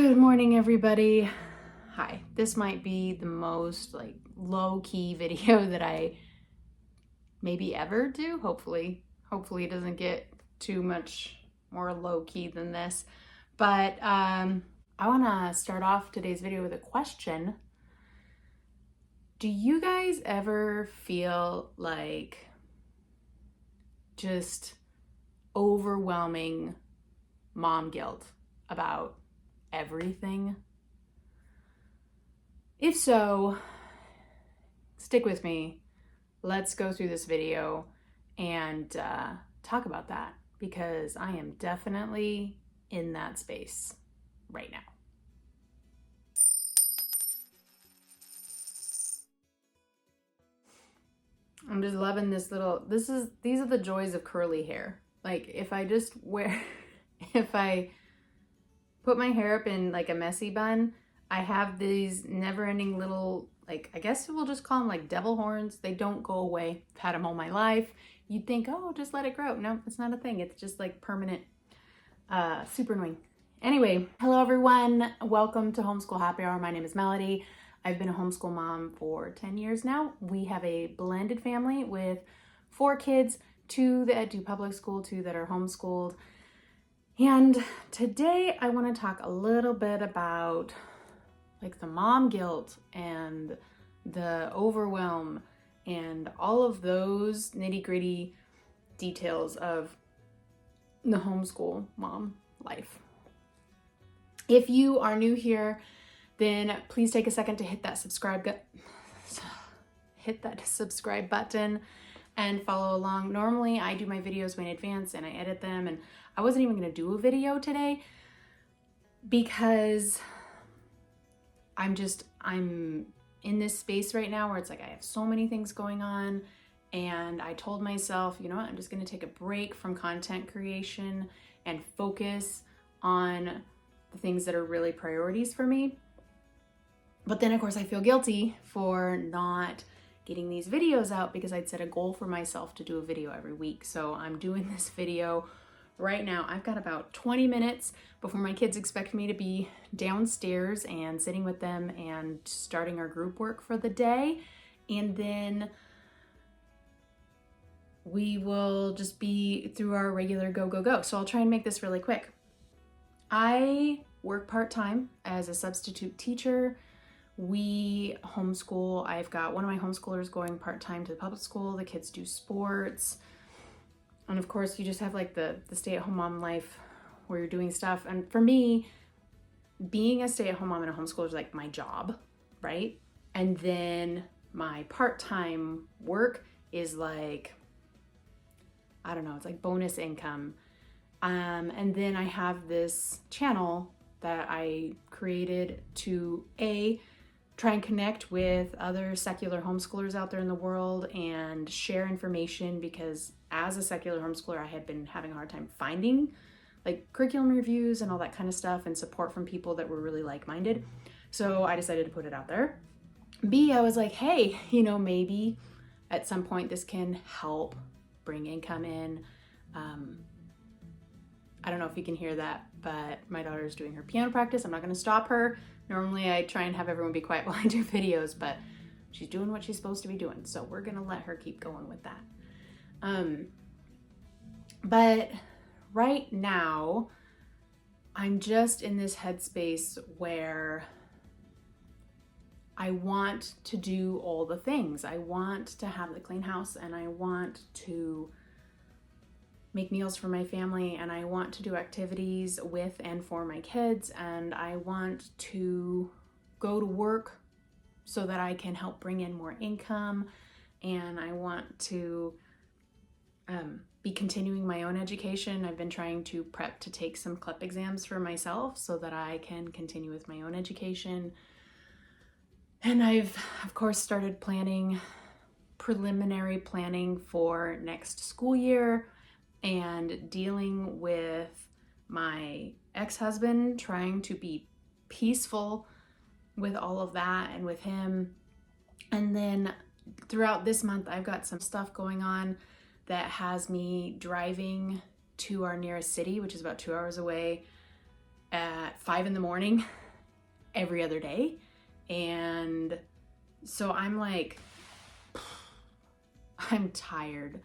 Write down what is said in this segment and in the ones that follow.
Good morning, everybody. Hi. This might be the most low-key video that I maybe ever do. Hopefully it doesn't get too much more low-key than this. But I want to start off today's video with a question. Do you guys ever feel like just overwhelming mom guilt about everything? If so, stick with me. Let's go through this video and talk about that, because I am definitely in that space right now. I'm just loving this little, these are the joys of curly hair. Like if I put my hair up in like a messy bun, I have these never-ending little, I guess we'll just call them like devil horns. They don't go away. I've had them all my life. You'd think, oh, just let it grow. No, it's not a thing. It's just like permanent, super annoying. Anyway, hello everyone. Welcome to Homeschool Happy Hour. My name is Melody. I've been a homeschool mom for 10 years now. We have a blended family with 4 kids, 2 that do public school, 2 that are homeschooled. And today I want to talk a little bit about the mom guilt and the overwhelm and all of those nitty-gritty details of the homeschool mom life. If you are new here, then please take a second to hit that subscribe button and follow along. Normally I do my videos way in advance and I edit them, and I wasn't even gonna do a video today because I'm in this space right now where it's like I have so many things going on, and I told myself, you know what, I'm just gonna take a break from content creation and focus on the things that are really priorities for me. But then of course I feel guilty for not getting these videos out because I'd set a goal for myself to do a video every week. So I'm doing this video right now. I've got about 20 minutes before my kids expect me to be downstairs and sitting with them and starting our group work for the day. And then we will just be through our regular go. So I'll try and make this really quick. I work part-time as a substitute teacher. We homeschool. I've got one of my homeschoolers going part-time to the public school. The kids do sports. And of course, you just have the stay-at-home mom life where you're doing stuff. And for me, being a stay-at-home mom and a homeschooler is like my job, right? And then my part-time work is like, I don't know, it's like bonus income. And then I have this channel that I created to try and connect with other secular homeschoolers out there in the world and share information, because as a secular homeschooler, I had been having a hard time finding curriculum reviews and all that kind of stuff and support from people that were really like-minded. So I decided to put it out there. I was like, hey, maybe at some point this can help bring income in. I don't know if you can hear that, but my daughter's doing her piano practice. I'm not going to stop her. Normally I try and have everyone be quiet while I do videos, but she's doing what she's supposed to be doing. So we're going to let her keep going with that. But right now I'm just in this headspace where I want to do all the things. I want to have the clean house, and I want to make meals for my family, and I want to do activities with and for my kids, and I want to go to work so that I can help bring in more income, and I want to be continuing my own education. I've been trying to prep to take some CLEP exams for myself so that I can continue with my own education. And I've, of course, started preliminary planning for next school year, and dealing with my ex-husband, trying to be peaceful with all of that and with him. And then throughout this month, I've got some stuff going on that has me driving to our nearest city, which is about 2 hours away, at 5 in the morning every other day. And so I'm like, I'm tired.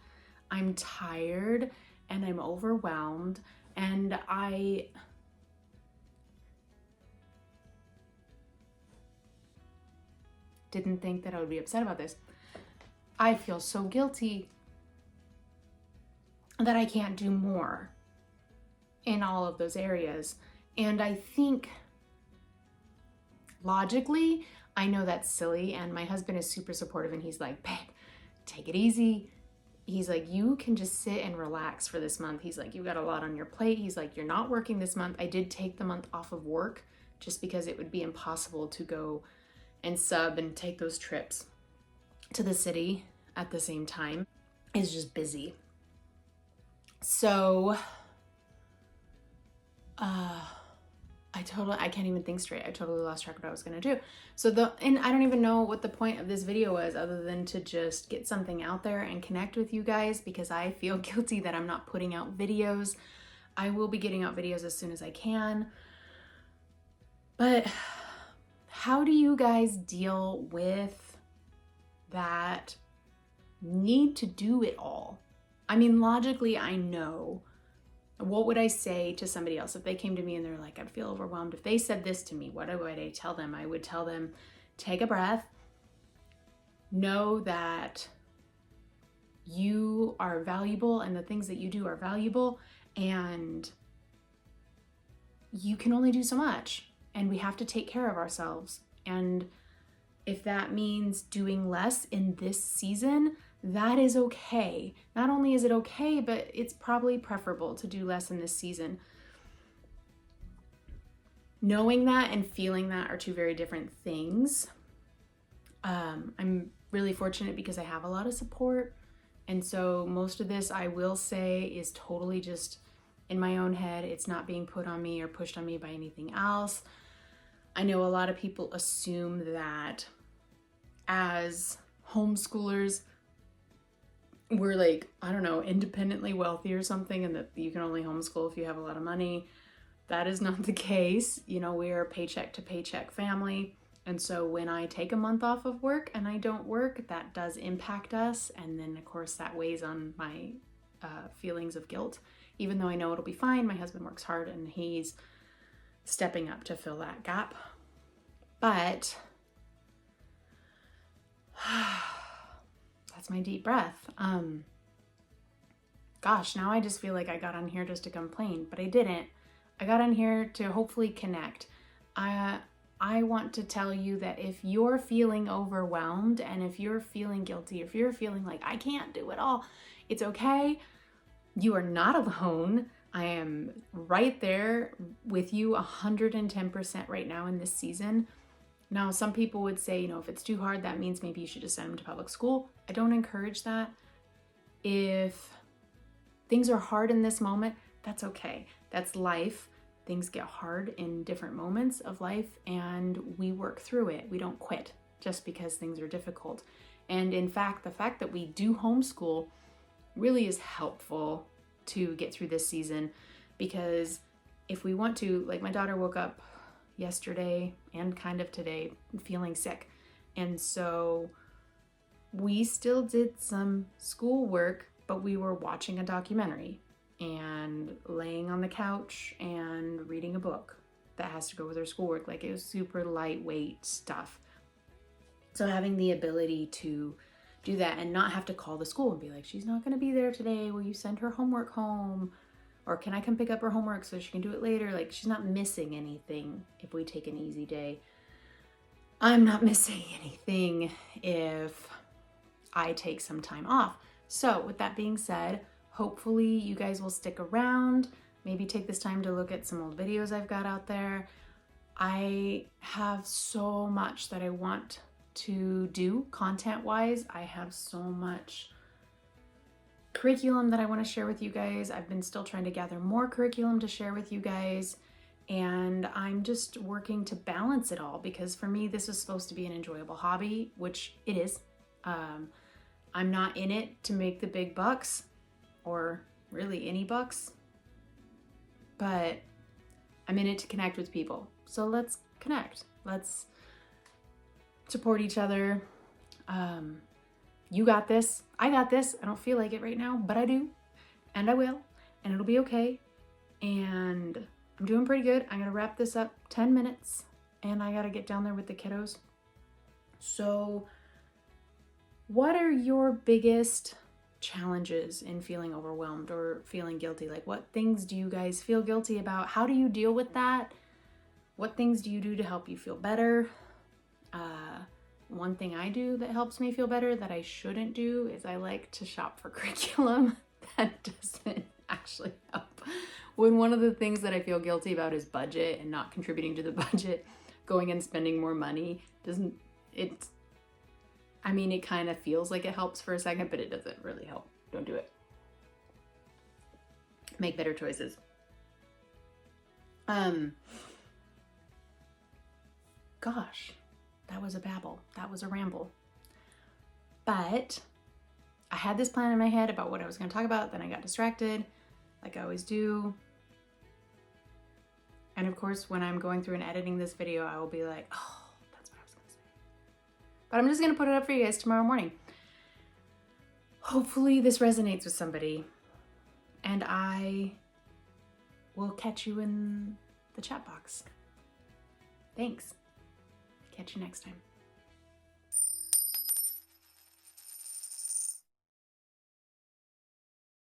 I'm tired and I'm overwhelmed, and I didn't think that I would be upset about this. I feel so guilty that I can't do more in all of those areas. And I think logically, I know that's silly, and my husband is super supportive, and he's like, babe, take it easy. He's like, you can just sit and relax for this month. He's like, you've got a lot on your plate. He's like, you're not working this month. I did take the month off of work just because it would be impossible to go and sub and take those trips to the city at the same time. It's just busy. So, I can't even think straight. I totally lost track of what I was gonna do. And I don't even know what the point of this video was, other than to just get something out there and connect with you guys, because I feel guilty that I'm not putting out videos. I will be getting out videos as soon as I can. But how do you guys deal with that need to do it all? I mean, logically, I know. What would I say to somebody else if they came to me and they're like, I feel overwhelmed? If they said this to me, what would I tell them? I would tell them, take a breath. Know that you are valuable and the things that you do are valuable, and you can only do so much, and we have to take care of ourselves. And if that means doing less in this season, that is okay. Not only is it okay, but it's probably preferable to do less in this season. Knowing that and feeling that are two very different things. I'm really fortunate because I have a lot of support. And so most of this, I will say, is totally just in my own head. It's not being put on me or pushed on me by anything else. I know a lot of people assume that as homeschoolers, we're like, I don't know, independently wealthy or something, and that you can only homeschool if you have a lot of money. That is not the case. You know, we are a paycheck to paycheck family. And so when I take a month off of work and I don't work, that does impact us. And then of course that weighs on my feelings of guilt, even though I know it'll be fine. My husband works hard and he's stepping up to fill that gap. But that's my deep breath. Gosh, now I just feel like I got on here just to complain, but I didn't. I got on here to hopefully connect. I want to tell you that if you're feeling overwhelmed and if you're feeling guilty, if you're feeling like I can't do it all, it's okay. You are not alone. I am right there with you 110% right now in this season. Now, some people would say, you know, if it's too hard, that means maybe you should just send them to public school. I don't encourage that. If things are hard in this moment, that's okay. That's life. Things get hard in different moments of life, and we work through it. We don't quit just because things are difficult. And in fact, the fact that we do homeschool really is helpful to get through this season, because if we want to, like, my daughter woke up yesterday and kind of today feeling sick, and so we still did some schoolwork, but we were watching a documentary and laying on the couch and reading a book that has to go with her schoolwork. Like, it was super lightweight stuff. So having the ability to do that and not have to call the school and be like, she's not going to be there today, will you send her homework home? Or can I come pick up her homework so she can do it later? Like, she's not missing anything if we take an easy day. I'm not missing anything if I take some time off. So with that being said, hopefully you guys will stick around, maybe take this time to look at some old videos I've got out there. I have so much that I want to do content-wise. I have so much curriculum that I want to share with you guys. I've been still trying to gather more curriculum to share with you guys, and I'm just working to balance it all, because for me this is supposed to be an enjoyable hobby, which it is. I'm not in it to make the big bucks or really any bucks, but I'm in it to connect with people. So let's connect. Let's support each other. You got this. I got this. I don't feel like it right now, but I do. And I will. And it'll be okay. And I'm doing pretty good. I'm going to wrap this up 10 minutes. And I got to get down there with the kiddos. So what are your biggest challenges in feeling overwhelmed or feeling guilty? Like, what things do you guys feel guilty about? How do you deal with that? What things do you do to help you feel better? One thing I do that helps me feel better that I shouldn't do is I like to shop for curriculum. That doesn't actually help. When one of the things that I feel guilty about is budget and not contributing to the budget, going and spending more money it kind of feels like it helps for a second, but it doesn't really help. Don't do it. Make better choices. Gosh, that was a babble. That was a ramble. But I had this plan in my head about what I was going to talk about. Then I got distracted, like I always do. And of course, when I'm going through and editing this video, I will be like, oh, that's what I was going to say. But I'm just going to put it up for you guys tomorrow morning. Hopefully this resonates with somebody. And I will catch you in the chat box. Thanks. Catch you next time.